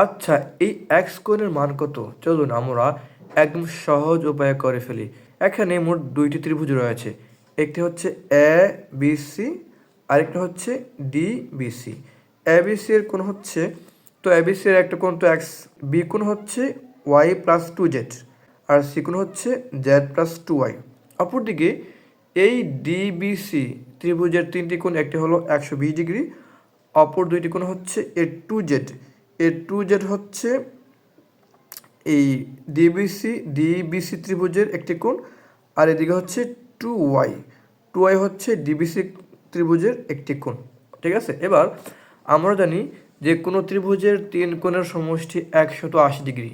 আচ্ছা, এই এক্স কোণের মান কত? চলুন আমরা একদম সহজ উপায়ে করে ফেলি। এখানে মোট দুইটি ত্রিভুজ রয়েছে, একটি হচ্ছে এ বি সি, আরেকটা হচ্ছে D B C. A B C এর কোণ হচ্ছে, তো এ বি সি এর একটা কোণ তো এক্স, বি কোণ হচ্ছে Y plus to Z, R C কোণ হচ্ছে জেড প্লাস টু ওয়াই। অপরদিকে এই ডিবিসি ত্রিভুজের তিনটি কোণ, একটি হলো 120 ডিগ্রি, অপর দুইটি কোণ হচ্ছে এ টু জেড হচ্ছে এই ডিবিসি ত্রিভুজের একটি কোণ, আর এদিকে হচ্ছে টু ওয়াই হচ্ছে ডিবিসি ত্রিভুজের একটি কোণ। ঠিক আছে, এবার আমরা জানি যে কোনো ত্রিভুজের তিন কোণের সমষ্টি 180 ডিগ্রি।